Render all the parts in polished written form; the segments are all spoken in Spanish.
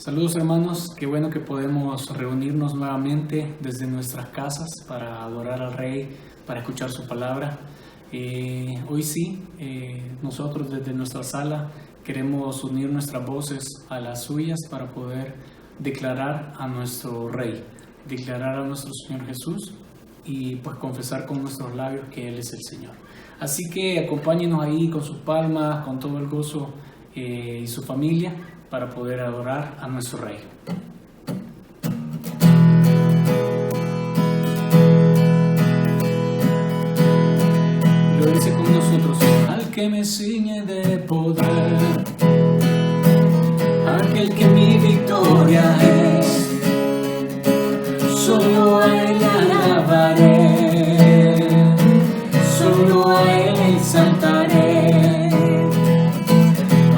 Saludos hermanos, qué bueno que podemos reunirnos nuevamente desde nuestras casas para adorar al Rey, para escuchar su palabra. Hoy sí, nosotros desde nuestra sala queremos unir nuestras voces a las suyas para poder declarar a nuestro Rey, declarar a nuestro Señor Jesús y pues confesar con nuestros labios que Él es el Señor. Así que acompáñenos ahí con sus palmas, con todo el gozo y su familia para poder adorar a nuestro Rey. Lo dice con nosotros: al que me ciñe de poder, aquel que mi victoria es, solo a Él alabaré, solo a Él exaltaré.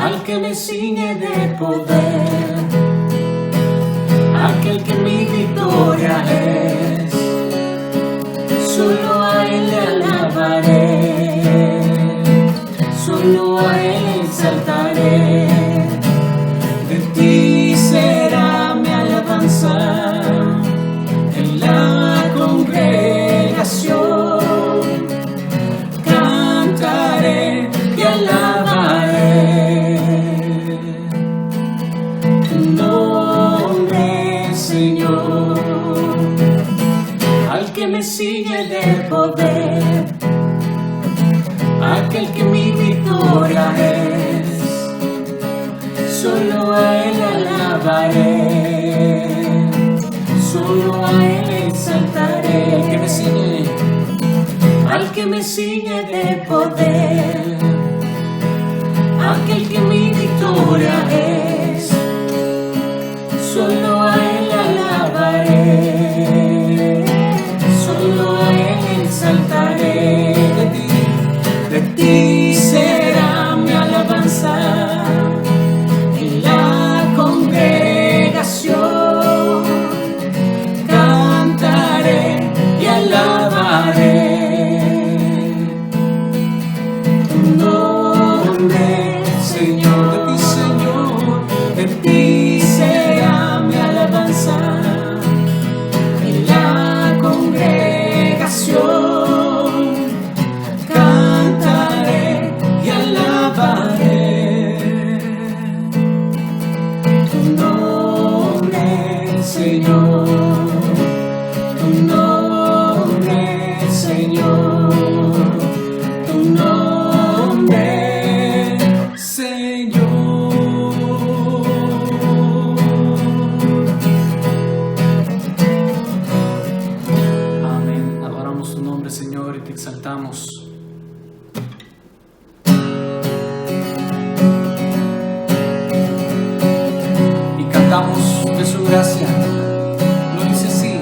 Al que me ciñe de poder, aquel que mi victoria es, solo a Él alabaré, solo a Él exaltaré. De ti será mi alabanza en la congregación, cantaré y alabaré tu nombre, Señor. Al que me ciñe de poder, aquel que mi victoria es, solo a Él alabaré, solo a Él exaltaré. Al que me ciñe de poder, aquel que mi victoria es, solo a Él alabaré, solo a Él exaltaré. De ti será mi alabanza en la congregación, cantaré y alabaré tu nombre, Señor. De ti será mi alabanza en la congregación, cantaré y alabaré tu nombre, Señor, tu nombre, Señor, tu nombre, Señor. Amén. Adoramos tu nombre, Señor, y te exaltamos. Y cantamos de su gracia. Lo dice así: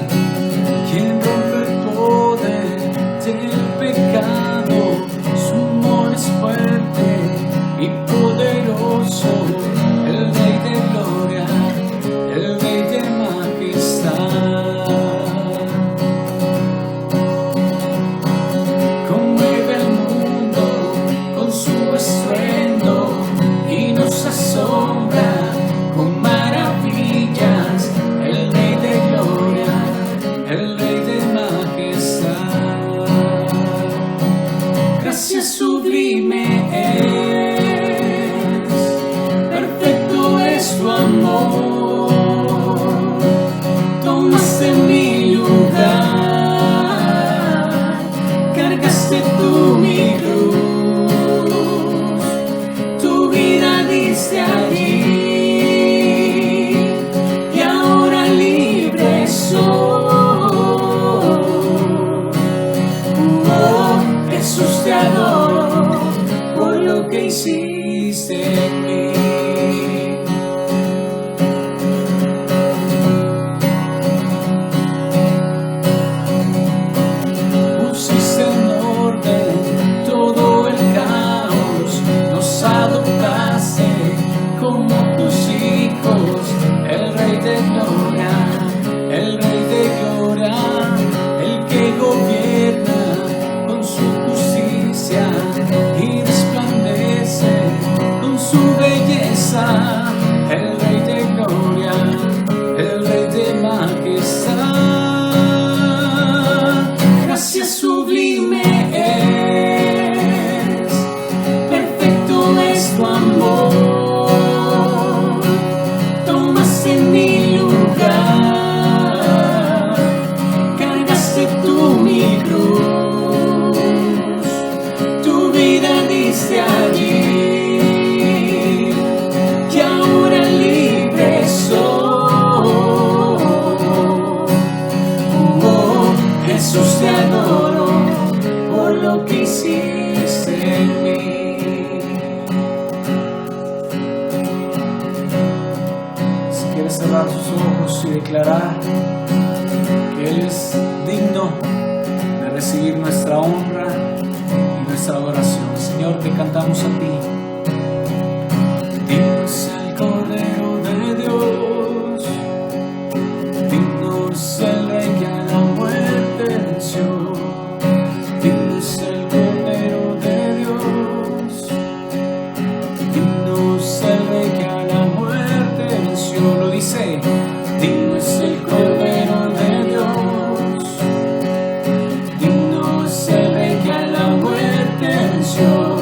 quien rompe el poder del pecado, su amor es fuerte y poderoso, el Rey de gloria, el Rey de majestad. Conmueve el mundo con su estruendo y nos asombra con maravillas, el Rey de gloria, el Rey de majestad. Gracia sublime es, perfecto es tu amor, tomaste mi lugar, cargaste tú mi cruz, tu vida diste allí, y ahora libre soy. Oh, Jesús, te adoro por lo que hiciste en mí. cerrar sus ojos y declarar que Él es digno de recibir nuestra honra y nuestra adoración. Señor, te cantamos a ti. Digno es el Cordero de Dios, digno es el Rey que a la muerte venció. Digno es el Cordero de Dios, digno es el Rey que a la muerte venció. Lo dice, digno es el Cordero de Dios, digno es el Rey que a la muerte venció.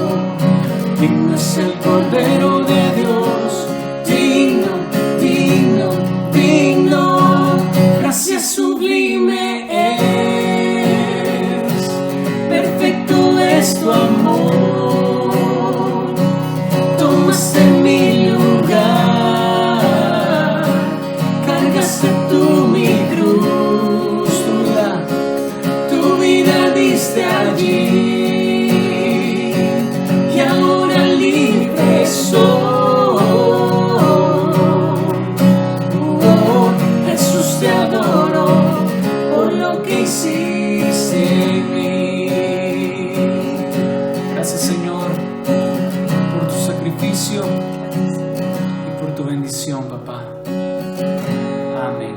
Digno es el Cordero de Dios, digno, digno, digno. Gracias sublime es, perfecto es tu amor. Tomaste mi lugar, cargaste tú mi cruz, tu vida diste allí. Soy. Oh, Jesús, te adoro por lo que hiciste en mí. Gracias, Señor, por tu sacrificio y por tu bendición, papá. Amén.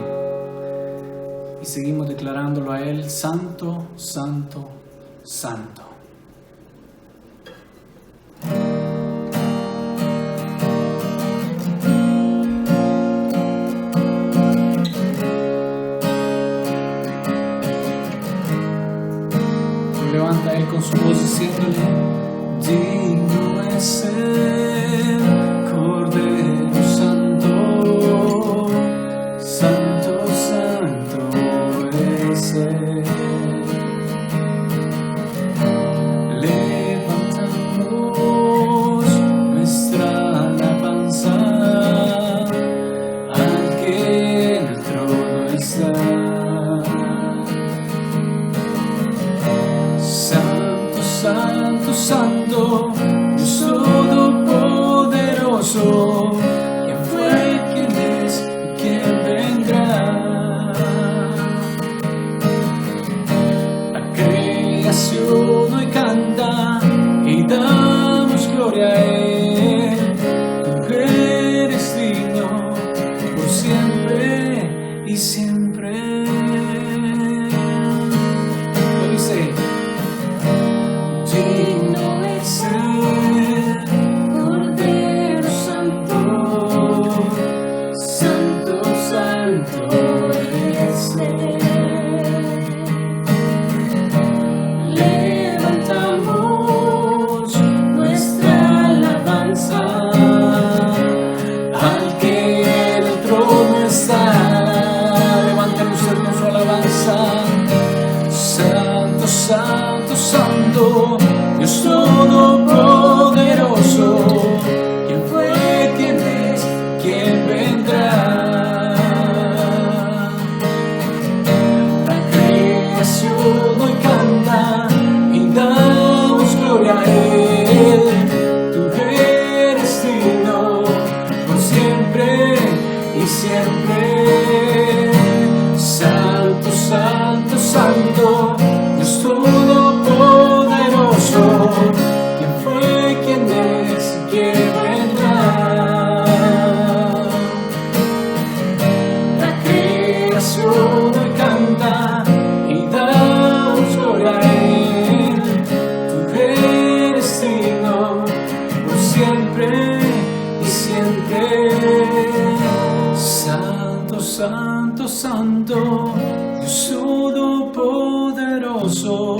Y seguimos declarándolo a Él: Santo, Santo, Santo. Levanta Él con su voz diciéndole: digno es el Cordero Santo, Santo, Santo es Él. Levantamos nuestra alabanza al que en el trono está. Santo, Santo, Dios Todopoderoso, ¿quién fue, quién es y quién vendrá? La creación hoy canta y damos gloria a Él. Tú eres digno por siempre y siempre. Lo dice: digno es el Cordero Santo, Santo, Santo es Él. Levantamos nuestra alabanza al que en el trono está. Levanten usted con su alabanza. Santo, Santo, Santo, Dios Todopoderoso, ¿quién fue, quién es, quién vendrá? La creación hoy canta y damos gloria a Él. Tú eres digno por siempre y siempre. Santo, Santo, Santo, Dios Todopoderoso, ¿quién fue, quién es y quién vendrá? La creación hoy canta y damos gloria a Él. Tú eres digno por siempre y siempre. Santo, Santo, Santo, Dios Todopoderoso,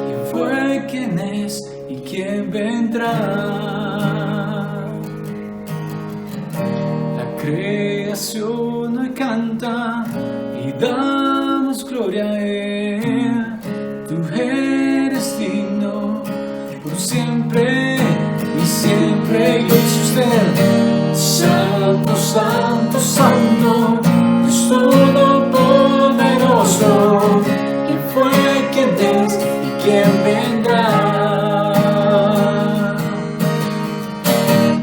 ¿quién fue, quién es y quién vendrá? La creación hoy canta y damos gloria a Él. Tú eres digno por siempre y siempre. Y lo dice usted: Santo, Santo, Santo, Dios Todopoderoso, ¿quién fue, quién es y quién vendrá?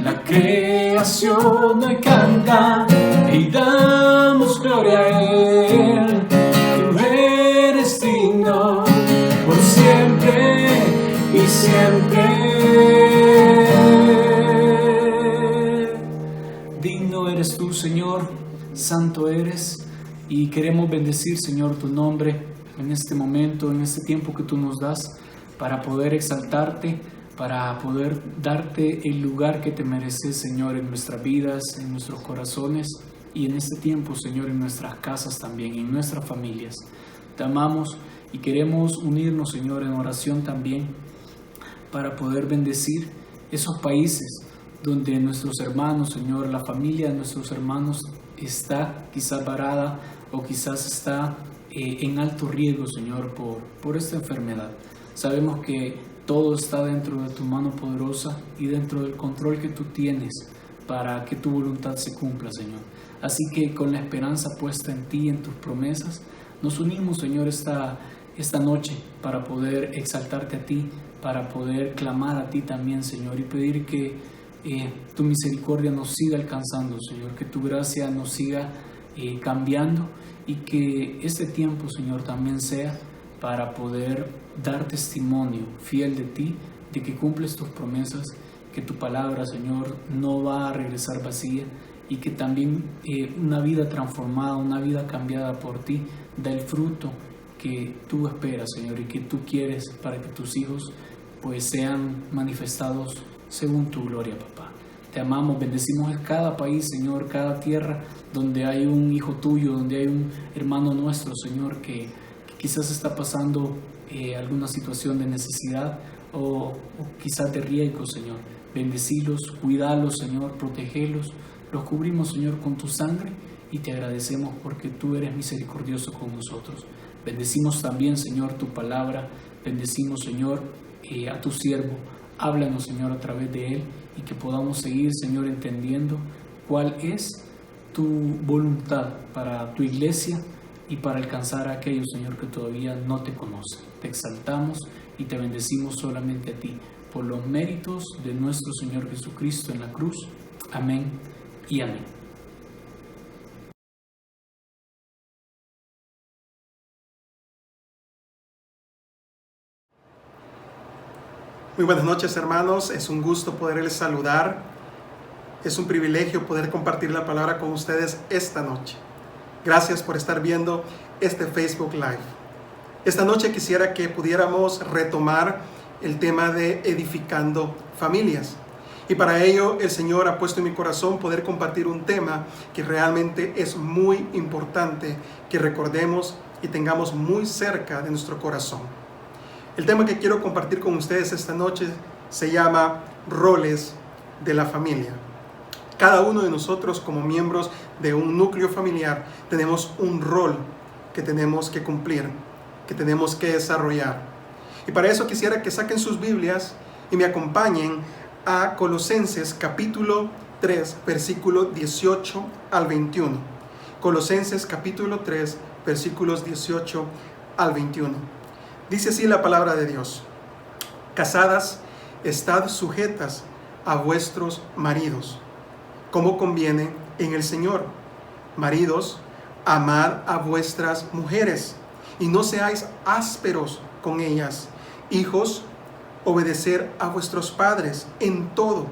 La creación hoy canta y da Señor, santo eres y queremos bendecir, Señor, tu nombre en este momento, en este tiempo que tú nos das para poder exaltarte, para poder darte el lugar que te mereces, Señor, en nuestras vidas, en nuestros corazones y en este tiempo, Señor, en nuestras casas también, en nuestras familias. Te amamos y queremos unirnos, Señor, en oración también para poder bendecir esos países donde nuestros hermanos, Señor, la familia de nuestros hermanos está quizás varada o quizás está en alto riesgo, Señor, por esta enfermedad. Sabemos que todo está dentro de tu mano poderosa y dentro del control que tú tienes para que tu voluntad se cumpla, Señor. Así que con la esperanza puesta en ti, en tus promesas, nos unimos, Señor, esta noche para poder exaltarte a ti, para poder clamar a ti también, Señor, y pedir que tu misericordia nos siga alcanzando, Señor, que tu gracia nos siga cambiando y que este tiempo, Señor, también sea para poder dar testimonio fiel de ti, de que cumples tus promesas, que tu palabra, Señor, no va a regresar vacía y que también una vida transformada, una vida cambiada por ti, da el fruto que tú esperas, Señor, y que tú quieres para que tus hijos pues sean manifestados según tu gloria, papá. Te amamos, bendecimos a cada país, Señor, cada tierra donde hay un hijo tuyo, donde hay un hermano nuestro, Señor, que quizás está pasando alguna situación de necesidad o quizás de riesgo, Señor. Bendecilos, cuidalos, Señor, protegelos. Los cubrimos, Señor, con tu sangre y te agradecemos porque tú eres misericordioso con nosotros. Bendecimos también, Señor, tu palabra. Bendecimos, Señor, a tu siervo. Háblanos, Señor, a través de él y que podamos seguir, Señor, entendiendo cuál es tu voluntad para tu iglesia y para alcanzar a aquellos, Señor, que todavía no te conocen. Te exaltamos y te bendecimos solamente a ti por los méritos de nuestro Señor Jesucristo en la cruz. Amén y amén. Muy buenas noches, hermanos. Es un gusto poderles saludar. Es un privilegio poder compartir la palabra con ustedes esta noche. Gracias por estar viendo este Facebook Live. Esta noche quisiera que pudiéramos retomar el tema de edificando familias. Y para ello el Señor ha puesto en mi corazón poder compartir un tema que realmente es muy importante que recordemos y tengamos muy cerca de nuestro corazón. El tema que quiero compartir con ustedes esta noche se llama roles de la familia. Cada uno de nosotros como miembros de un núcleo familiar tenemos un rol que tenemos que cumplir, que tenemos que desarrollar. Y para eso quisiera que saquen sus Biblias y me acompañen a Colosenses capítulo 3, versículo 18 al 21. Colosenses capítulo 3, versículos 18 al 21. Dice así la palabra de Dios: Casadas, estad sujetas a vuestros maridos, como conviene en el Señor. Maridos, amad a vuestras mujeres, y no seáis ásperos con ellas. Hijos, obedecer a vuestros padres en todo,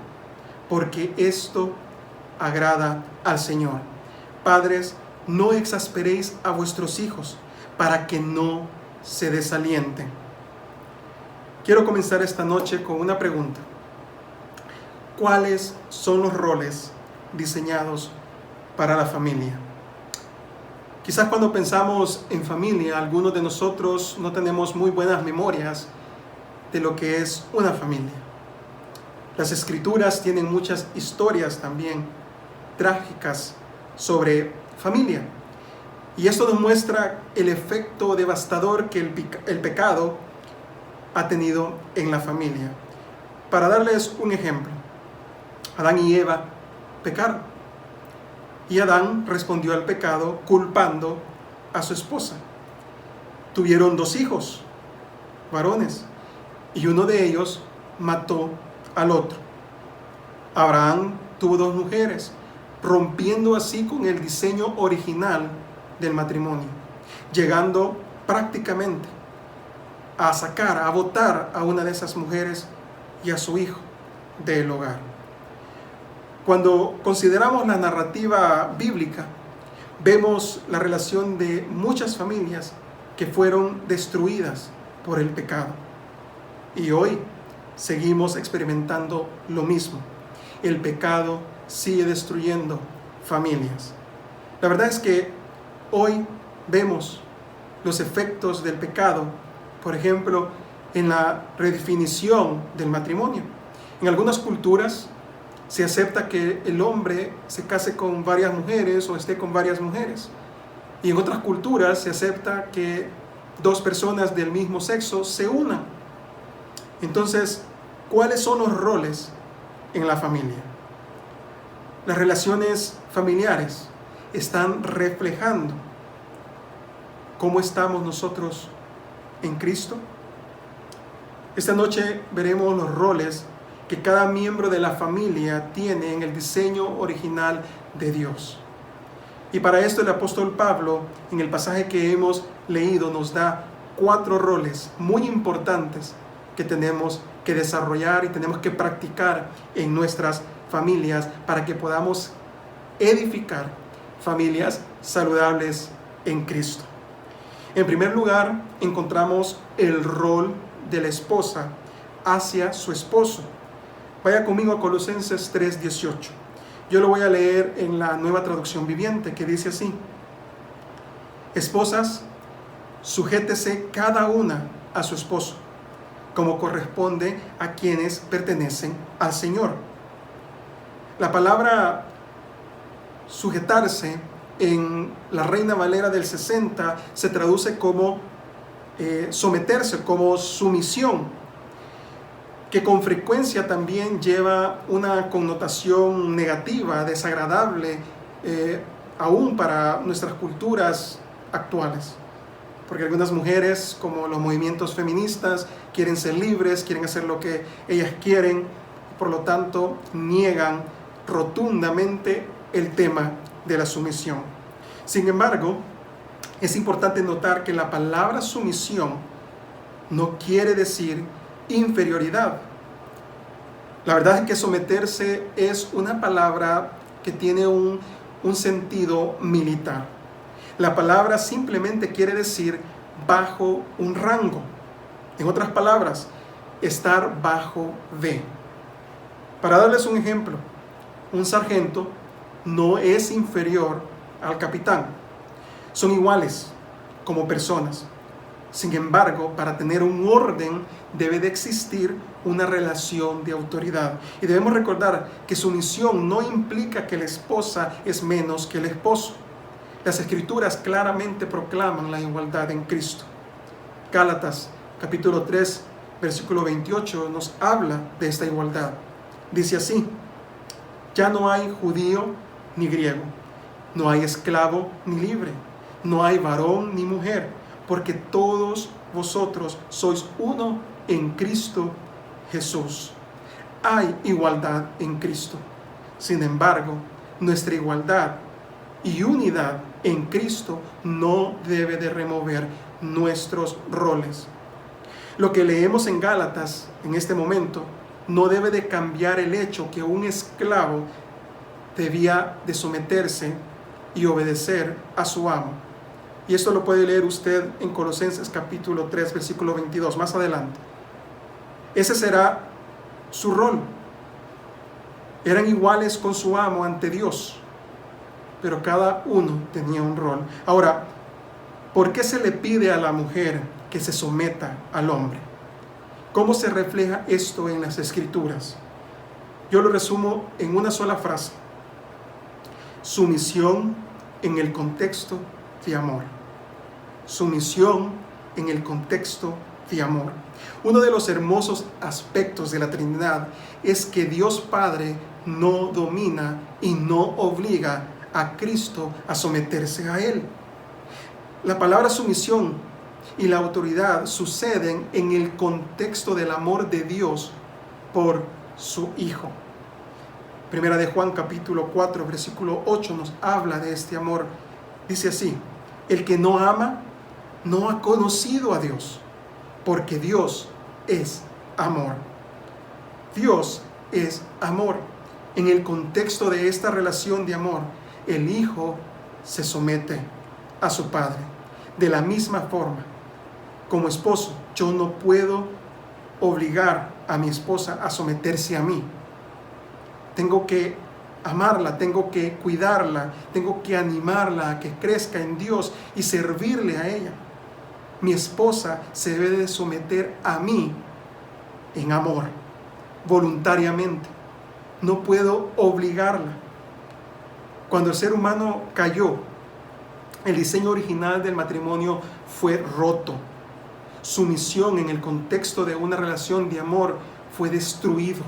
porque esto agrada al Señor. Padres, no exasperéis a vuestros hijos, para que no se desalienten. Quiero comenzar esta noche con una pregunta. ¿Cuáles son los roles diseñados para la familia? Quizás cuando pensamos en familia, algunos de nosotros no tenemos muy buenas memorias de lo que es una familia. Las Escrituras tienen muchas historias también trágicas sobre familia. Y esto nos muestra el efecto devastador que el pecado ha tenido en la familia. Para darles un ejemplo, Adán y Eva pecaron. Y Adán respondió al pecado culpando a su esposa. Tuvieron 2 hijos, varones, y uno de ellos mató al otro. Abraham tuvo 2 mujeres, rompiendo así con el diseño original del matrimonio, llegando prácticamente a botar a una de esas mujeres y a su hijo del hogar. Cuando consideramos la narrativa bíblica, vemos la relación de muchas familias que fueron destruidas por el pecado. Y hoy seguimos experimentando lo mismo. El pecado sigue destruyendo familias. La verdad es que hoy vemos los efectos del pecado, por ejemplo, en la redefinición del matrimonio. En algunas culturas se acepta que el hombre se case con varias mujeres o esté con varias mujeres. Y en otras culturas se acepta que dos personas del mismo sexo se unan. Entonces, ¿cuáles son los roles en la familia? Las relaciones familiares están reflejando cómo estamos nosotros en Cristo. Esta noche veremos los roles que cada miembro de la familia tiene en el diseño original de Dios. Y para esto el apóstol Pablo, en el pasaje que hemos leído, nos da 4 roles muy importantes que tenemos que desarrollar y tenemos que practicar en nuestras familias para que podamos edificar familias saludables en Cristo. En primer lugar, encontramos el rol de la esposa hacia su esposo. Vaya conmigo a Colosenses 3:18. Yo lo voy a leer en la Nueva Traducción Viviente, que dice así: Esposas, sujétese cada una a su esposo, como corresponde a quienes pertenecen al Señor. La palabra sujetarse en la Reina Valera del 60 se traduce como someterse, como sumisión, que con frecuencia también lleva una connotación negativa, desagradable, aún para nuestras culturas actuales. Porque algunas mujeres, como los movimientos feministas, quieren ser libres, quieren hacer lo que ellas quieren, por lo tanto niegan rotundamente el tema de la sumisión. Sin embargo, es importante notar que la palabra sumisión no quiere decir inferioridad. La verdad es que someterse es una palabra que tiene un sentido militar. La palabra simplemente quiere decir bajo un rango. En otras palabras, estar bajo de. Para darles un ejemplo, un sargento no es inferior al capitán. Son iguales como personas. Sin embargo, para tener un orden debe de existir una relación de autoridad. Y debemos recordar que sumisión no implica que la esposa es menos que el esposo. Las Escrituras claramente proclaman la igualdad en Cristo. Gálatas capítulo 3, versículo 28 nos habla de esta igualdad. Dice así: ya no hay judío ni griego, no hay esclavo ni libre, no hay varón ni mujer, porque todos vosotros sois uno en Cristo Jesús. Hay igualdad en Cristo. Sin embargo, nuestra igualdad y unidad en Cristo no debe de remover nuestros roles. Lo que leemos en Gálatas en este momento no debe de cambiar el hecho que un esclavo debía de someterse y obedecer a su amo. Y esto lo puede leer usted en Colosenses capítulo 3, versículo 22, más adelante. Ese será su rol. Eran iguales con su amo ante Dios, pero cada uno tenía un rol. Ahora, ¿por qué se le pide a la mujer que se someta al hombre? ¿Cómo se refleja esto en las Escrituras? Yo lo resumo en una sola frase: sumisión en el contexto de amor. Sumisión en el contexto de amor. Uno de los hermosos aspectos de la Trinidad es que Dios Padre no domina y no obliga a Cristo a someterse a Él. La palabra sumisión y la autoridad suceden en el contexto del amor de Dios por su Hijo. Primera de Juan capítulo 4 versículo 8 nos habla de este amor. Dice así: el que no ama no ha conocido a Dios, porque Dios es amor. Dios es amor. En el contexto de esta relación de amor, el hijo se somete a su padre. De la misma forma, como esposo, yo no puedo obligar a mi esposa a someterse a mí. Tengo que amarla, tengo que cuidarla, tengo que animarla a que crezca en Dios y servirle a ella. Mi esposa se debe de someter a mí en amor, voluntariamente. No puedo obligarla. Cuando el ser humano cayó, el diseño original del matrimonio fue roto. Su misión en el contexto de una relación de amor fue destruido.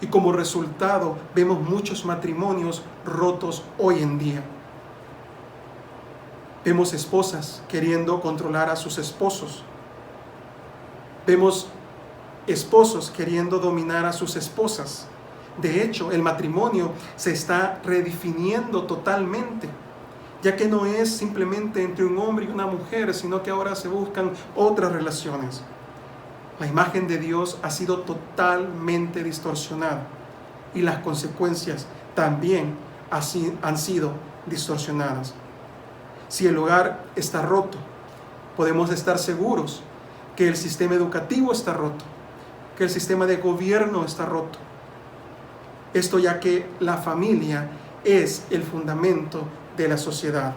Y como resultado vemos muchos matrimonios rotos hoy en día. Vemos esposas queriendo controlar a sus esposos. Vemos esposos queriendo dominar a sus esposas. De hecho, el matrimonio se está redefiniendo totalmente, ya que no es simplemente entre un hombre y una mujer, sino que ahora se buscan otras relaciones. La imagen de Dios ha sido totalmente distorsionada y las consecuencias también han sido distorsionadas. Si el hogar está roto, podemos estar seguros que el sistema educativo está roto, que el sistema de gobierno está roto. Esto ya que la familia es el fundamento de la sociedad.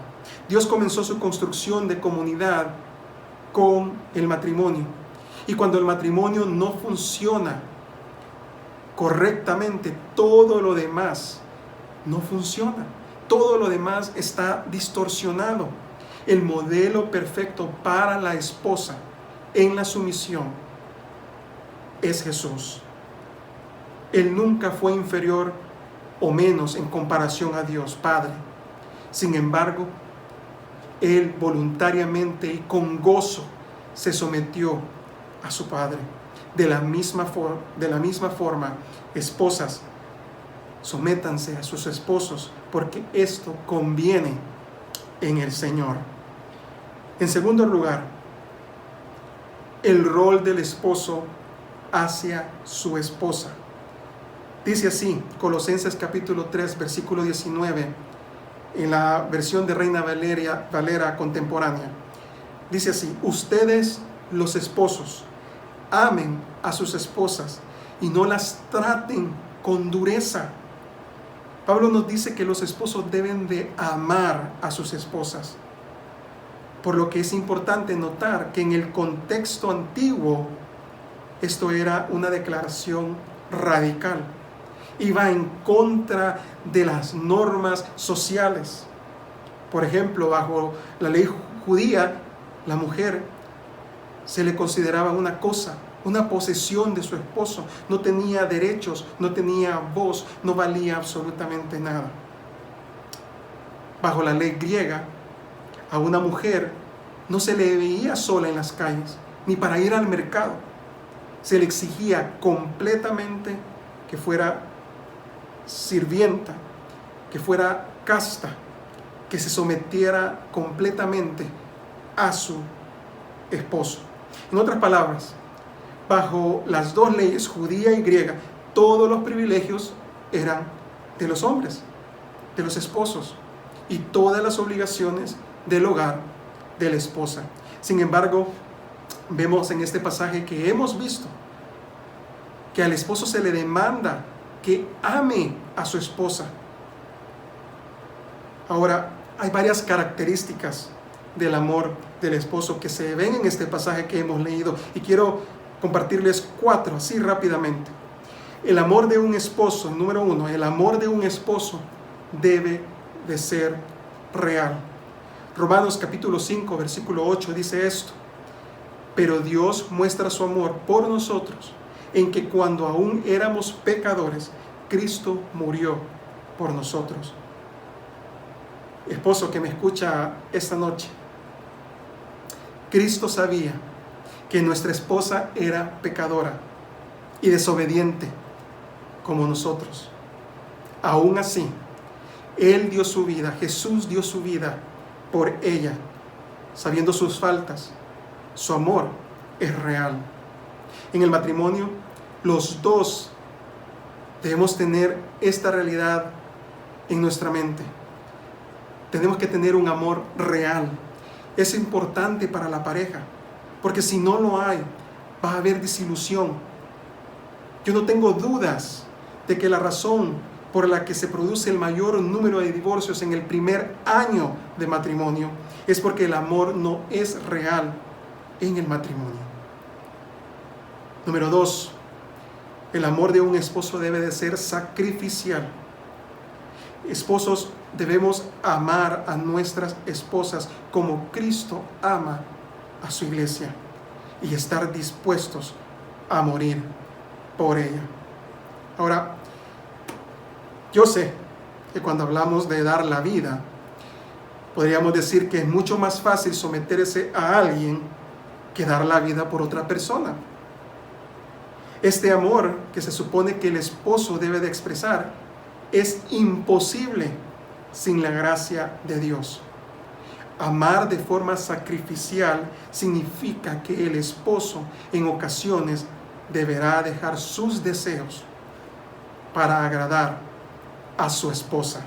Dios comenzó su construcción de comunidad con el matrimonio. Y cuando el matrimonio no funciona correctamente, todo lo demás no funciona. Todo lo demás está distorsionado. El modelo perfecto para la esposa en la sumisión es Jesús. Él nunca fue inferior o menos en comparación a Dios Padre. Sin embargo, Él voluntariamente y con gozo se sometió a su Padre. De la misma forma, esposas, sométanse a sus esposos, porque esto conviene en el Señor. En segundo lugar, el rol del esposo hacia su esposa. Dice así, Colosenses capítulo 3, versículo 19, en la versión de Reina Valera contemporánea. Dice así: ustedes, los esposos, amen a sus esposas y no las traten con dureza. Pablo nos dice que los esposos deben de amar a sus esposas. Por lo que es importante notar que en el contexto antiguo, esto era una declaración radical. Iba en contra de las normas sociales. Por ejemplo, bajo la ley judía, la mujer se le consideraba una cosa, una posesión de su esposo. No tenía derechos, no tenía voz, no valía absolutamente nada. Bajo la ley griega, a una mujer no se le veía sola en las calles, ni para ir al mercado. Se le exigía completamente que fuera sirvienta, que fuera casta, que se sometiera completamente a su esposo. En otras palabras, bajo las dos leyes, judía y griega, todos los privilegios eran de los hombres, de los esposos, y todas las obligaciones del hogar de la esposa. Sin embargo, vemos en este pasaje que hemos visto que al esposo se le demanda que ame a su esposa. Ahora, hay varias características del amor del esposo que se ven en este pasaje que hemos leído, y quiero compartirles 4 así rápidamente. El amor de un esposo, número 1, el amor de un esposo debe de ser real. Romanos capítulo 5, versículo 8 dice esto: pero Dios muestra su amor por nosotros en que cuando aún éramos pecadores, Cristo murió por nosotros. Esposo que me escucha esta noche, Cristo sabía que nuestra esposa era pecadora y desobediente como nosotros. Aún así, Él dio su vida, Jesús dio su vida por ella, sabiendo sus faltas. Su amor es real. En el matrimonio, los dos Debemos tener esta realidad en nuestra mente. Tenemos que tener un amor real. Es importante para la pareja, porque si no lo hay, va a haber desilusión. Yo no tengo dudas de que la razón por la que se produce el mayor número de divorcios en el primer año de matrimonio es porque el amor no es real en el matrimonio. Número 2, el amor de un esposo debe de ser sacrificial. Esposos, debemos amar a nuestras esposas como Cristo ama a su iglesia y estar dispuestos a morir por ella. Ahora, yo sé que cuando hablamos de dar la vida, podríamos decir que es mucho más fácil someterse a alguien que dar la vida por otra persona. Este amor que se supone que el esposo debe de expresar es imposible sin la gracia de Dios. Amar de forma sacrificial significa que el esposo en ocasiones deberá dejar sus deseos para agradar a su esposa.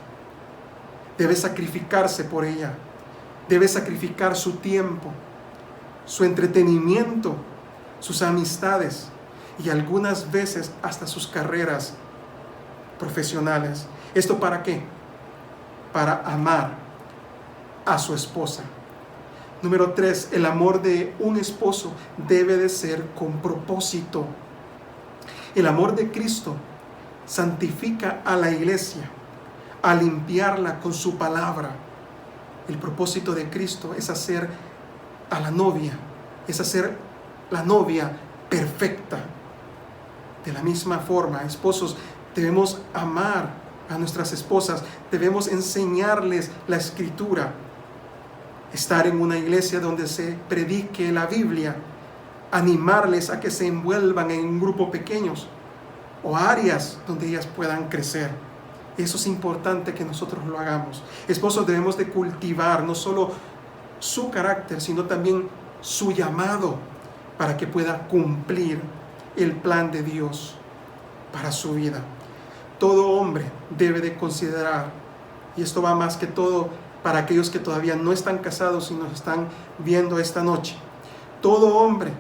Debe sacrificarse por ella. Debe sacrificar su tiempo, su entretenimiento, sus amistades y algunas veces hasta sus carreras profesionales. ¿Esto para qué? Para amar a su esposa. Número 3, el amor de un esposo debe de ser con propósito. El amor de Cristo santifica a la iglesia, a limpiarla con su palabra. El propósito de Cristo es hacer a la novia, es hacer la novia perfecta. De la misma forma, esposos, debemos amar a nuestras esposas, debemos enseñarles la Escritura, estar en una iglesia donde se predique la Biblia, animarles a que se envuelvan en grupos pequeños o áreas donde ellas puedan crecer. Eso es importante que nosotros lo hagamos. Esposos, debemos de cultivar no solo su carácter, sino también su llamado para que pueda cumplir el plan de Dios para su vida. Todo hombre debe de considerar, y esto va más que todo para aquellos que todavía no están casados y nos están viendo esta noche, todo hombre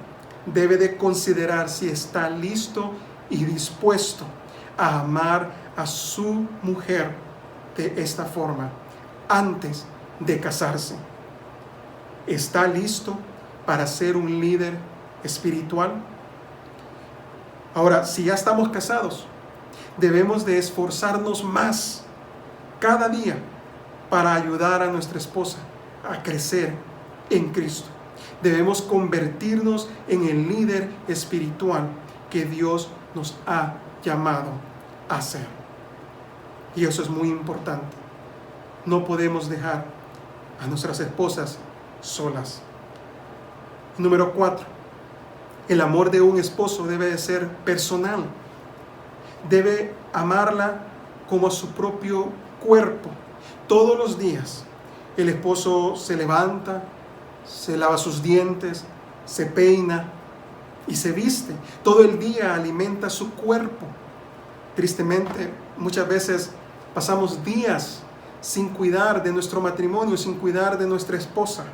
debe de considerar si está listo y dispuesto a amar a su mujer de esta forma antes de casarse. ¿Está listo para ser un líder espiritual? Ahora, si ya estamos casados, debemos de esforzarnos más cada día para ayudar a nuestra esposa a crecer en Cristo. Debemos convertirnos en el líder espiritual que Dios nos ha llamado a ser. Y eso es muy importante. No podemos dejar a nuestras esposas solas. Número 4. El amor de un esposo debe de ser personal. Debe amarla como a su propio cuerpo. Todos los días el esposo se levanta, se lava sus dientes, se peina y se viste. Todo el día alimenta su cuerpo. Tristemente, muchas veces pasamos días sin cuidar de nuestro matrimonio, sin cuidar de nuestra esposa.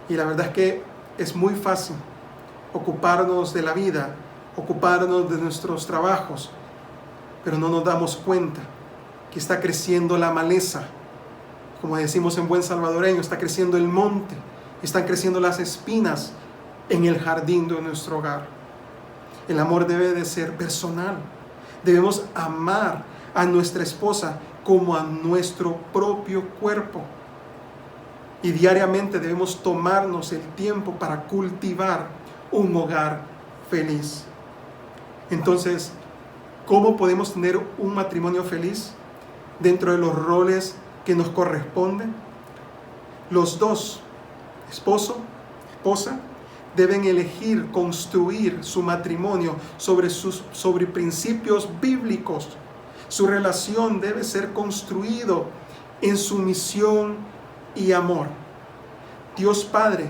Y la verdad es que es muy fácil ocuparnos de la vida, ocuparnos de nuestros trabajos, pero no nos damos cuenta que está creciendo la maleza. Como decimos en buen salvadoreño, está creciendo el monte, están creciendo las espinas en el jardín de nuestro hogar. El amor debe de ser personal. Debemos amar a nuestra esposa como a nuestro propio cuerpo. Y diariamente debemos tomarnos el tiempo para cultivar un hogar feliz. Entonces, ¿cómo podemos tener un matrimonio feliz dentro de los roles que nos corresponden? Los dos, esposo, esposa, deben elegir construir su matrimonio sobre principios bíblicos. Su relación debe ser construido en sumisión y amor. Dios Padre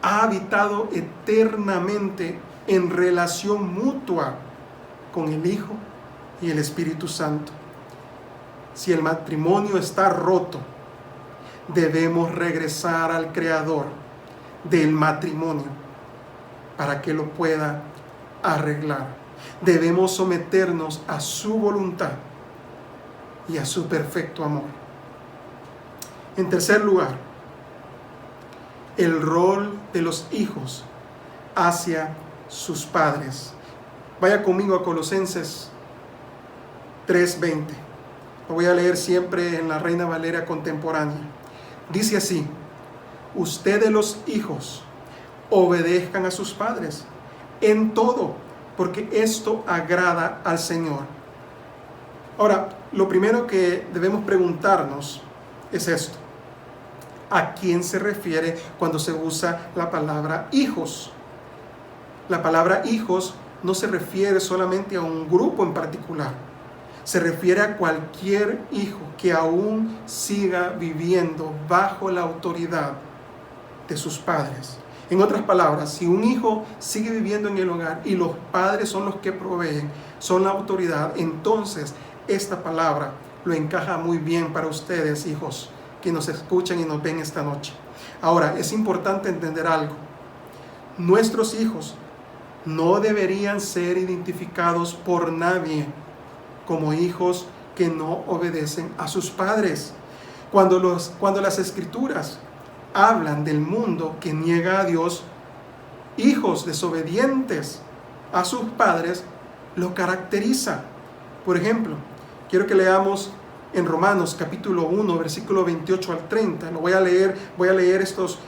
ha habitado eternamente en relación mutua con el Hijo y el Espíritu Santo. Si el matrimonio está roto, debemos regresar al Creador del matrimonio para que lo pueda arreglar. Debemos someternos a su voluntad y a su perfecto amor. En tercer lugar, el rol de los hijos hacia sus padres. Vaya conmigo a Colosenses 3:20. Lo voy a leer siempre en la Reina Valera contemporánea. Dice así: ustedes los hijos obedezcan a sus padres en todo, porque esto agrada al Señor. Ahora, lo primero que debemos preguntarnos es esto: ¿a quién se refiere cuando se usa la palabra hijos? La palabra hijos no se refiere solamente a un grupo en particular. Se refiere a cualquier hijo que aún siga viviendo bajo la autoridad de sus padres. En otras palabras, si un hijo sigue viviendo en el hogar y los padres son los que proveen, son la autoridad, entonces esta palabra lo encaja muy bien para ustedes, hijos, que nos escuchan y nos ven esta noche. Ahora, es importante entender algo. Nuestros hijos no deberían ser identificados por nadie como hijos que no obedecen a sus padres. Cuando las Escrituras hablan del mundo que niega a Dios, hijos desobedientes a sus padres lo caracteriza. Por ejemplo, quiero que leamos en Romanos capítulo 1, versículo 28 al 30. Voy a leer estos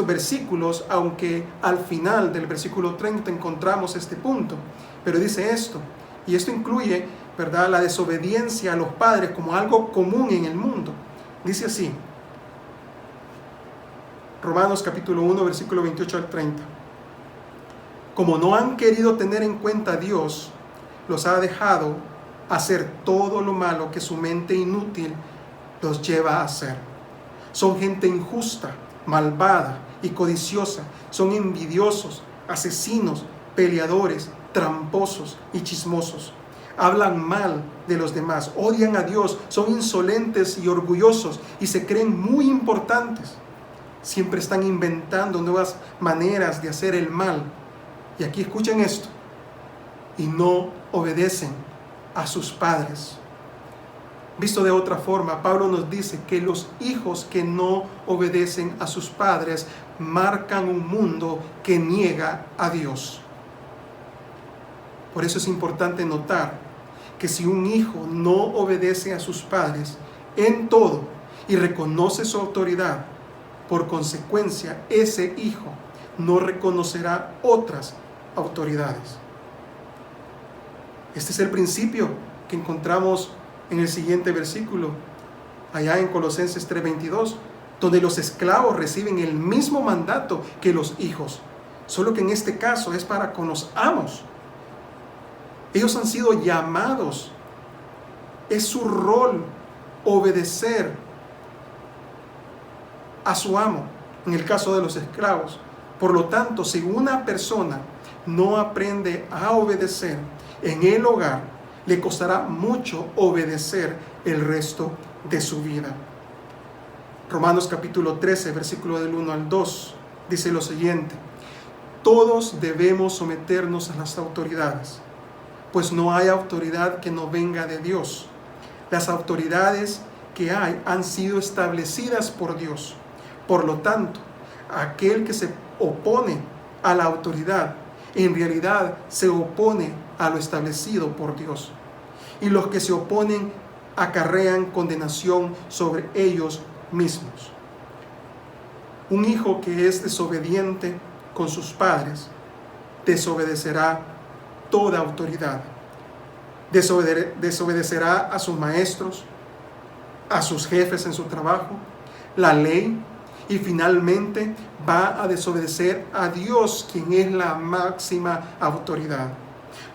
versículos, aunque al final del versículo 30 encontramos este punto. Pero dice esto, y esto incluye, ¿verdad?, la desobediencia a los padres como algo común en el mundo. Dice así, Romanos capítulo 1, versículo 28 al 30. Como no han querido tener en cuenta a Dios, los ha dejado hacer todo lo malo que su mente inútil los lleva a hacer. Son gente injusta, malvada y codiciosa. Son envidiosos, asesinos, peleadores, tramposos y chismosos. Hablan mal de los demás, odian a Dios, son insolentes y orgullosos y se creen muy importantes. Siempre están inventando nuevas maneras de hacer el mal. Y aquí escuchen esto: y no obedecen a sus padres. Visto de otra forma, Pablo nos dice que los hijos que no obedecen a sus padres marcan un mundo que niega a Dios. Por eso es importante notar que si un hijo no obedece a sus padres en todo y reconoce su autoridad, por consecuencia, ese hijo no reconocerá otras autoridades. Este es el principio que encontramos en el siguiente versículo, allá en Colosenses 3:22, donde los esclavos reciben el mismo mandato que los hijos, solo que en este caso es para con los amos. Ellos han sido llamados, es su rol obedecer a su amo, en el caso de los esclavos. Por lo tanto, si una persona no aprende a obedecer en el hogar, le costará mucho obedecer el resto de su vida. Romanos capítulo 13, versículo del 1 al 2, dice lo siguiente: todos debemos someternos a las autoridades, pues no hay autoridad que no venga de Dios. Las autoridades que hay han sido establecidas por Dios. Por lo tanto, aquel que se opone a la autoridad, en realidad se opone a lo establecido por Dios. Y los que se oponen acarrean condenación sobre ellos mismos. Un hijo que es desobediente con sus padres desobedecerá toda autoridad. Desobedecerá a sus maestros, a sus jefes en su trabajo, la ley, y finalmente va a desobedecer a Dios, quien es la máxima autoridad.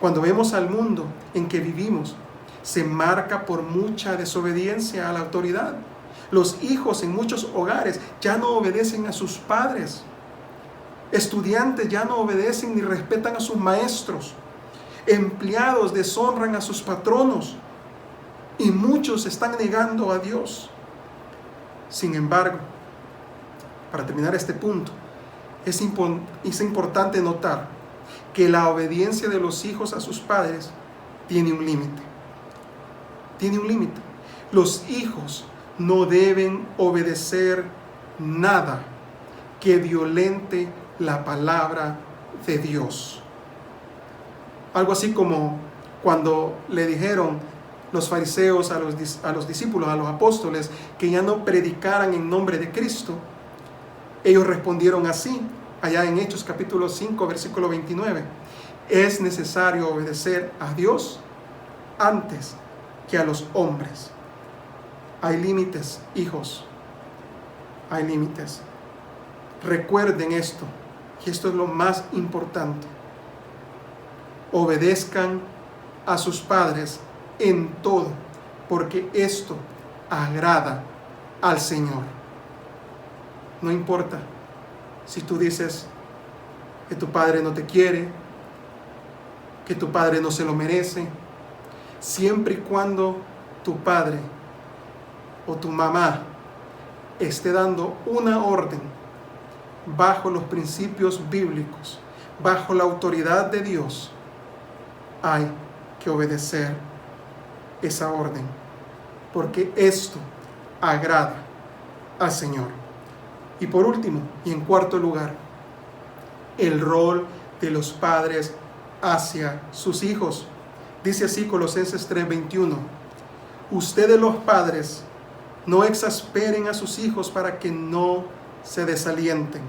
Cuando vemos al mundo en que vivimos, se marca por mucha desobediencia a la autoridad. Los hijos en muchos hogares ya no obedecen a sus padres. Estudiantes ya no obedecen ni respetan a sus maestros. Empleados deshonran a sus patronos y muchos están negando a Dios. Sin embargo, para terminar este punto, es importante notar que la obediencia de los hijos a sus padres tiene un límite. Tiene un límite. Los hijos no deben obedecer nada que violente la palabra de Dios. Algo así como cuando le dijeron los fariseos a los discípulos, a los apóstoles, que ya no predicaran en nombre de Cristo. Ellos respondieron así, allá en Hechos capítulo 5, versículo 29. Es necesario obedecer a Dios antes que a los hombres. Hay límites, hijos. Hay límites. Recuerden esto, y esto es lo más importante. Obedezcan a sus padres en todo, porque esto agrada al Señor. No importa si tú dices que tu padre no te quiere, que tu padre no se lo merece, siempre y cuando tu padre o tu mamá esté dando una orden bajo los principios bíblicos, bajo la autoridad de Dios, hay que obedecer esa orden, porque esto agrada al Señor. Y por último, y en cuarto lugar, el rol de los padres hacia sus hijos. Dice así Colosenses 3:21: ustedes los padres no exasperen a sus hijos para que no se desalienten.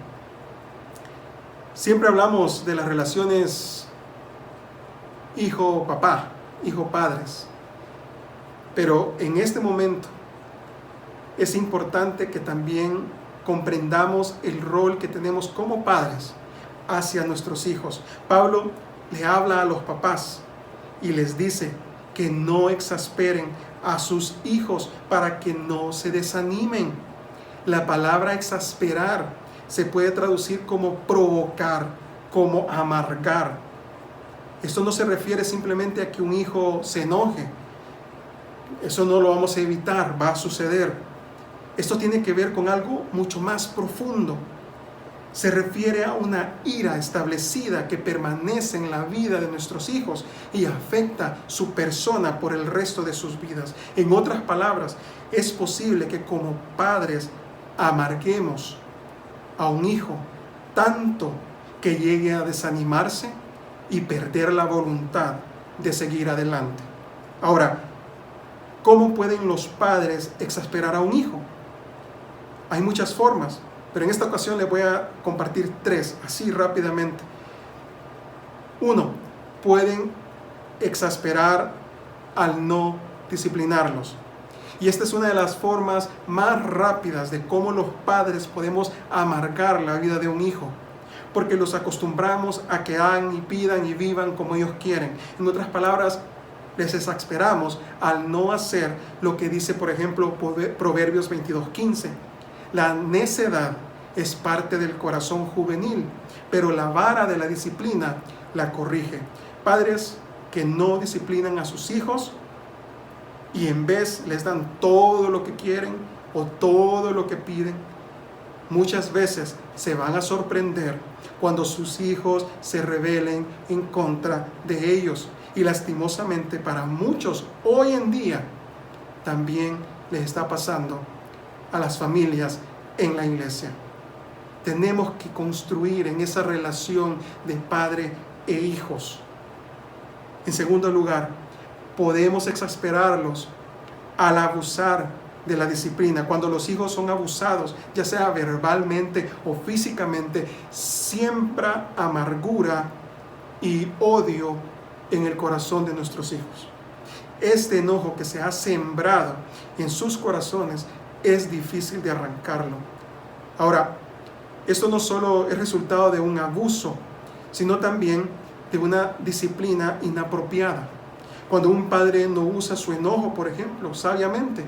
Siempre hablamos de las relaciones hijo-papá, hijo-padres, pero en este momento es importante que también comprendamos el rol que tenemos como padres hacia nuestros hijos. Pablo le habla a los papás y les dice que no exasperen a sus hijos para que no se desanimen. La palabra exasperar se puede traducir como provocar, como amargar. Esto no se refiere simplemente a que un hijo se enoje. Eso no lo vamos a evitar, va a suceder. Esto tiene que ver con algo mucho más profundo. Se refiere a una ira establecida que permanece en la vida de nuestros hijos y afecta su persona por el resto de sus vidas. En otras palabras, es posible que como padres amarguemos a un hijo tanto que llegue a desanimarse y perder la voluntad de seguir adelante. Ahora, ¿cómo pueden los padres exasperar a un hijo? Hay muchas formas, pero en esta ocasión les voy a compartir 3, así rápidamente. 1, pueden exasperar al no disciplinarlos. Y esta es una de las formas más rápidas de cómo los padres podemos amargar la vida de un hijo, porque los acostumbramos a que hagan y pidan y vivan como ellos quieren. En otras palabras, les exasperamos al no hacer lo que dice, por ejemplo, Proverbios 22:15. La necedad es parte del corazón juvenil, pero la vara de la disciplina la corrige. Padres que no disciplinan a sus hijos y en vez les dan todo lo que quieren o todo lo que piden, muchas veces se van a sorprender cuando sus hijos se rebelen en contra de ellos. Y lastimosamente para muchos hoy en día también les está pasando a las familias en la iglesia. Tenemos que construir en esa relación de padre e hijos. En segundo lugar, podemos exasperarlos al abusar de la disciplina. Cuando los hijos son abusados, ya sea verbalmente o físicamente, siembra amargura y odio en el corazón de nuestros hijos. Este enojo que se ha sembrado en sus corazones es difícil de arrancarlo. Ahora, esto no solo es resultado de un abuso, sino también de una disciplina inapropiada. Cuando un padre no usa su enojo, por ejemplo, sabiamente.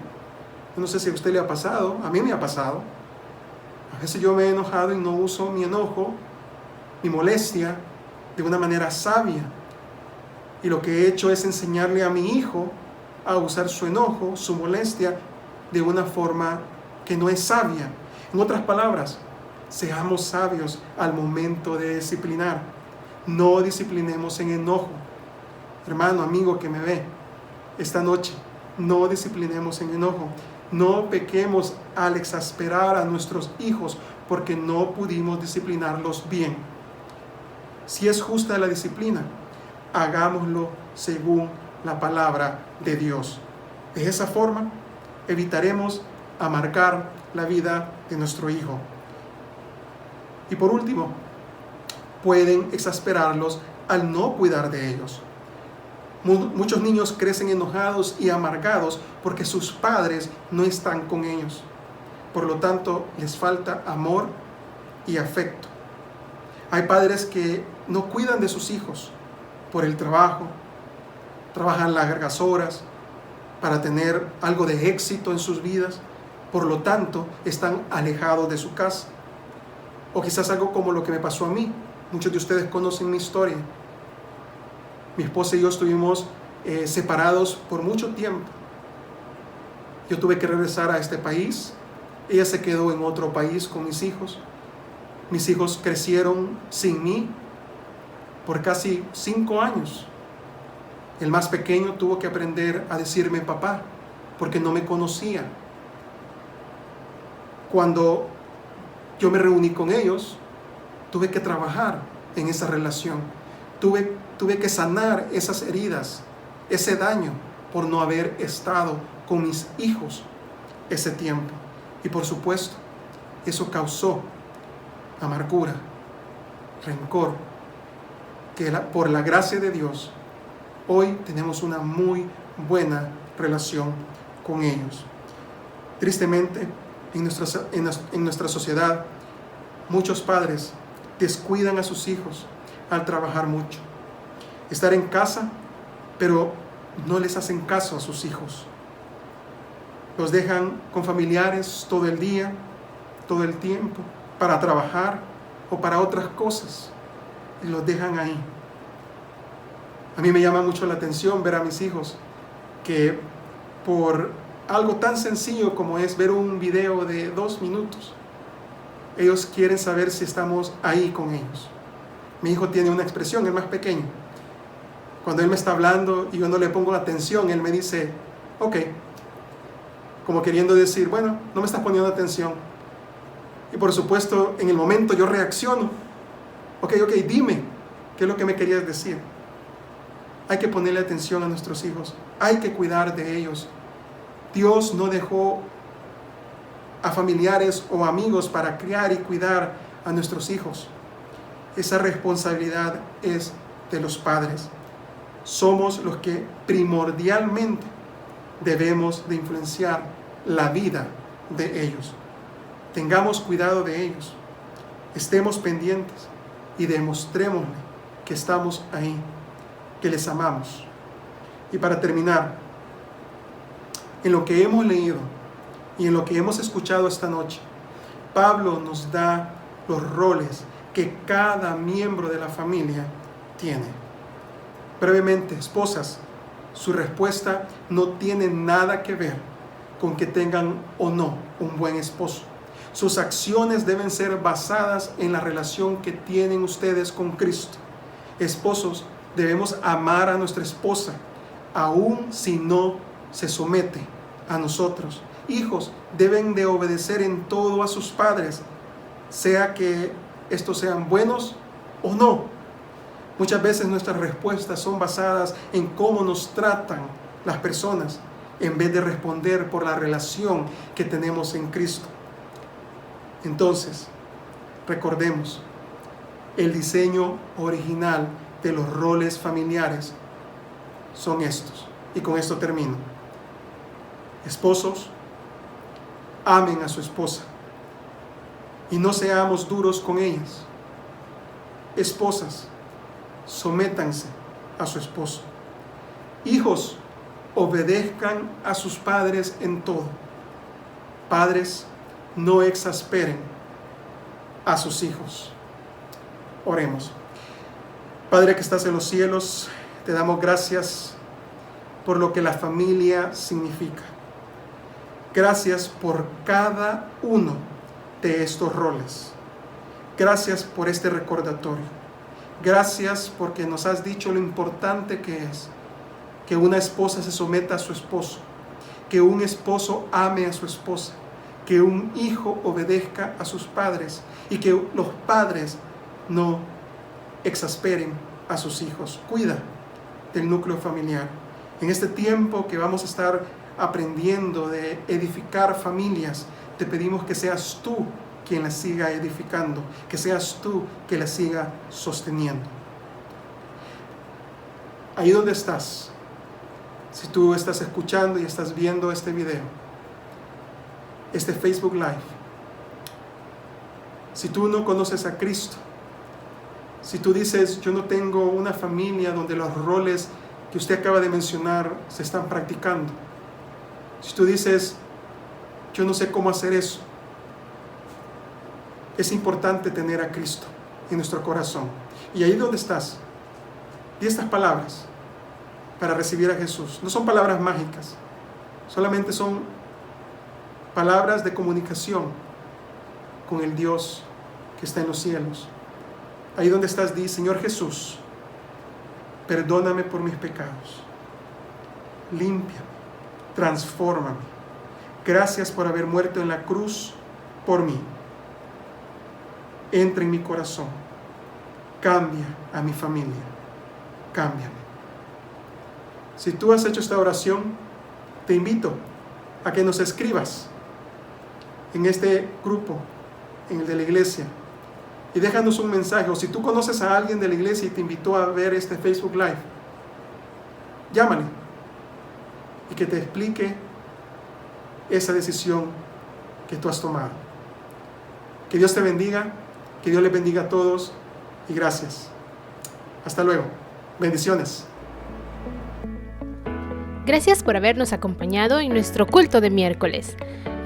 Yo no sé si a usted le ha pasado, a mí me ha pasado. A veces yo me he enojado y no uso mi enojo, mi molestia, de una manera sabia. Y lo que he hecho es enseñarle a mi hijo a usar su enojo, su molestia, de una forma que no es sabia. En otras palabras, seamos sabios al momento de disciplinar. No disciplinemos en enojo. Hermano, amigo que me ve esta noche, no disciplinemos en enojo. No pequemos al exasperar a nuestros hijos porque no pudimos disciplinarlos bien. Si es justa la disciplina, hagámoslo según la palabra de Dios. De esa forma, evitaremos amargar la vida de nuestro hijo. Y por último, pueden exasperarlos al no cuidar de ellos. Muchos niños crecen enojados y amargados porque sus padres no están con ellos. Por lo tanto, les falta amor y afecto. Hay padres que no cuidan de sus hijos por el trabajo, trabajan largas horas para tener algo de éxito en sus vidas, por lo tanto, están alejados de su casa. O quizás algo como lo que me pasó a mí. Muchos de ustedes conocen mi historia. Mi esposa y yo estuvimos separados por mucho tiempo. Yo tuve que regresar a este país. Ella se quedó en otro país con mis hijos. Mis hijos crecieron sin mí por casi 5 años. El más pequeño tuvo que aprender a decirme papá, porque no me conocía. Cuando yo me reuní con ellos, tuve que trabajar en esa relación. Tuve que sanar esas heridas, ese daño, por no haber estado con mis hijos ese tiempo. Y por supuesto, eso causó amargura, rencor, que por la gracia de Dios, hoy tenemos una muy buena relación con ellos. Tristemente, en nuestra sociedad, muchos padres descuidan a sus hijos al trabajar mucho. Estar en casa, pero no les hacen caso a sus hijos. Los dejan con familiares todo el día, todo el tiempo, para trabajar o para otras cosas, y los dejan ahí. A mí me llama mucho la atención ver a mis hijos que por algo tan sencillo como es ver un video de 2 minutos, ellos quieren saber si estamos ahí con ellos. Mi hijo tiene una expresión, el más pequeño. Cuando él me está hablando y yo no le pongo atención, él me dice, ok, como queriendo decir, bueno, no me estás poniendo atención. Y por supuesto, en el momento yo reacciono. Ok, dime, ¿qué es lo que me querías decir? Hay que ponerle atención a nuestros hijos. Hay que cuidar de ellos. Dios no dejó a familiares o amigos para criar y cuidar a nuestros hijos. Esa responsabilidad es de los padres. Somos los que primordialmente debemos de influenciar la vida de ellos. Tengamos cuidado de ellos. Estemos pendientes y demostrémosle que estamos ahí, que les amamos. Y para terminar, en lo que hemos leído y en lo que hemos escuchado esta noche, Pablo nos da los roles que cada miembro de la familia tiene. Brevemente, esposas, su respuesta no tiene nada que ver con que tengan o no un buen esposo. Sus acciones deben ser basadas en la relación que tienen ustedes con Cristo. Esposos, debemos amar a nuestra esposa, aun si no se somete a nosotros. Hijos, deben de obedecer en todo a sus padres, sea que estos sean buenos o no. Muchas veces nuestras respuestas son basadas en cómo nos tratan las personas, en vez de responder por la relación que tenemos en Cristo. Entonces, recordemos, el diseño original de los roles familiares son estos. Y con esto termino. Esposos, amen a su esposa y no seamos duros con ellas. Esposas, sométanse a su esposo. Hijos, obedezcan a sus padres en todo. Padres, no exasperen a sus hijos. Oremos. Padre que estás en los cielos, te damos gracias por lo que la familia significa. Gracias por cada uno de estos roles. Gracias por este recordatorio. Gracias porque nos has dicho lo importante que es que una esposa se someta a su esposo, que un esposo ame a su esposa, que un hijo obedezca a sus padres y que los padres no exasperen a sus hijos. Cuida del núcleo familiar. En este tiempo que vamos a estar aprendiendo de edificar familias, te pedimos que seas tú quien las siga edificando, que seas tú que las siga sosteniendo. Ahí donde estás, si tú estás escuchando y estás viendo este video, este Facebook Live, si tú no conoces a Cristo, si tú dices, yo no tengo una familia donde los roles que usted acaba de mencionar se están practicando, si tú dices, yo no sé cómo hacer eso, es importante tener a Cristo en nuestro corazón. Y ahí donde estás, di estas palabras para recibir a Jesús. No son palabras mágicas, solamente son palabras de comunicación con el Dios que está en los cielos. Ahí donde estás, di, Señor Jesús, perdóname por mis pecados, límpiame, transfórmame. Gracias por haber muerto en la cruz por mí. Entra en mi corazón, cambia a mi familia, cámbiame. Si tú has hecho esta oración, te invito a que nos escribas en este grupo, en el de la iglesia, y déjanos un mensaje. O si tú conoces a alguien de la iglesia y te invitó a ver este Facebook Live, llámale y que te explique esa decisión que tú has tomado. Que Dios te bendiga, que Dios les bendiga a todos y gracias. Hasta luego. Bendiciones. Gracias por habernos acompañado en nuestro culto de miércoles.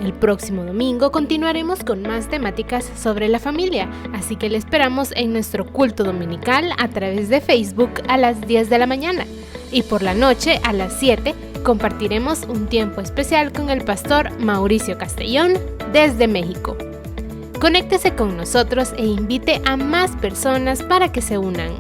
El próximo domingo continuaremos con más temáticas sobre la familia, así que le esperamos en nuestro culto dominical a través de Facebook a las 10 de la mañana. Y por la noche a las 7 compartiremos un tiempo especial con el pastor Mauricio Castellón desde México. Conéctese con nosotros e invite a más personas para que se unan.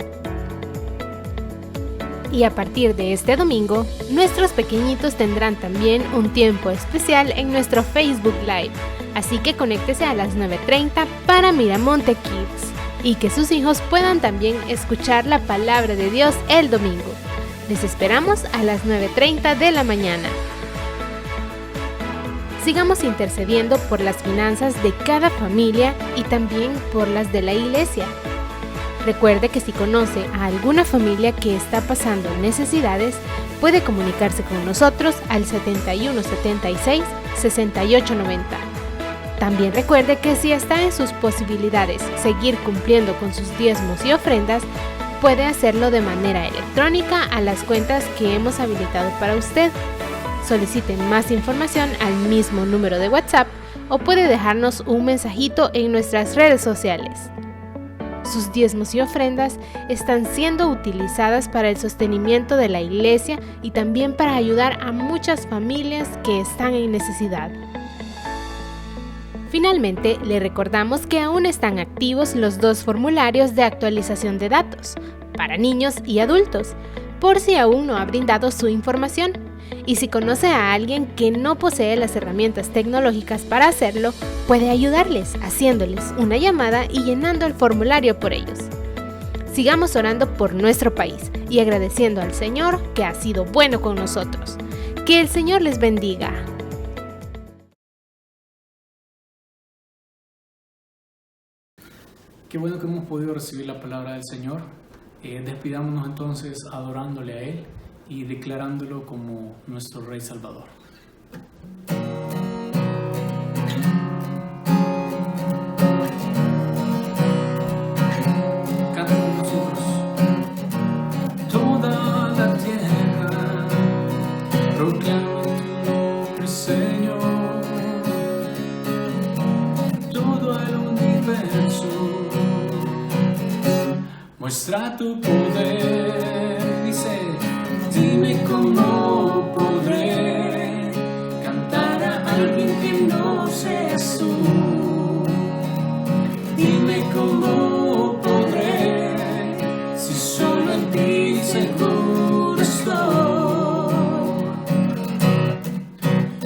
Y a partir de este domingo, nuestros pequeñitos tendrán también un tiempo especial en nuestro Facebook Live, así que conéctese a las 9:30 para Miramonte Kids y que sus hijos puedan también escuchar la palabra de Dios el domingo. Les esperamos a las 9:30 de la mañana. Sigamos intercediendo por las finanzas de cada familia y también por las de la iglesia. Recuerde que si conoce a alguna familia que está pasando necesidades, puede comunicarse con nosotros al 7176 6890. También recuerde que si está en sus posibilidades seguir cumpliendo con sus diezmos y ofrendas, puede hacerlo de manera electrónica a las cuentas que hemos habilitado para usted. Soliciten más información al mismo número de WhatsApp o puede dejarnos un mensajito en nuestras redes sociales. Sus diezmos y ofrendas están siendo utilizadas para el sostenimiento de la iglesia y también para ayudar a muchas familias que están en necesidad. Finalmente, le recordamos que aún están activos los 2 formularios de actualización de datos para niños y adultos, por si aún no ha brindado su información. Y si conoce a alguien que no posee las herramientas tecnológicas para hacerlo, puede ayudarles haciéndoles una llamada y llenando el formulario por ellos. Sigamos orando por nuestro país y agradeciendo al Señor que ha sido bueno con nosotros. Que el Señor les bendiga. Qué bueno que hemos podido recibir la palabra del Señor. Despidámonos entonces adorándole a Él y declarándolo como nuestro Rey Salvador. Canta con nosotros. Toda la tierra proclama tu nombre, Señor. Todo el universo muestra tu poder, dice. Dime cómo podré cantar a alguien que no seas tú. Dime cómo podré, si solo en ti seguro estoy.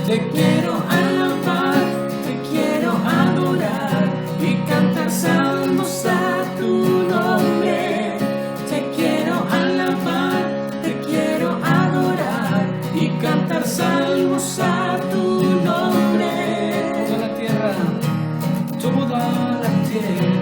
Te quiero alabar, te quiero adorar y cantar salmos a tu nombre. Te quiero alabar, te quiero adorar y cantar salmos a tu nombre. Toda la tierra,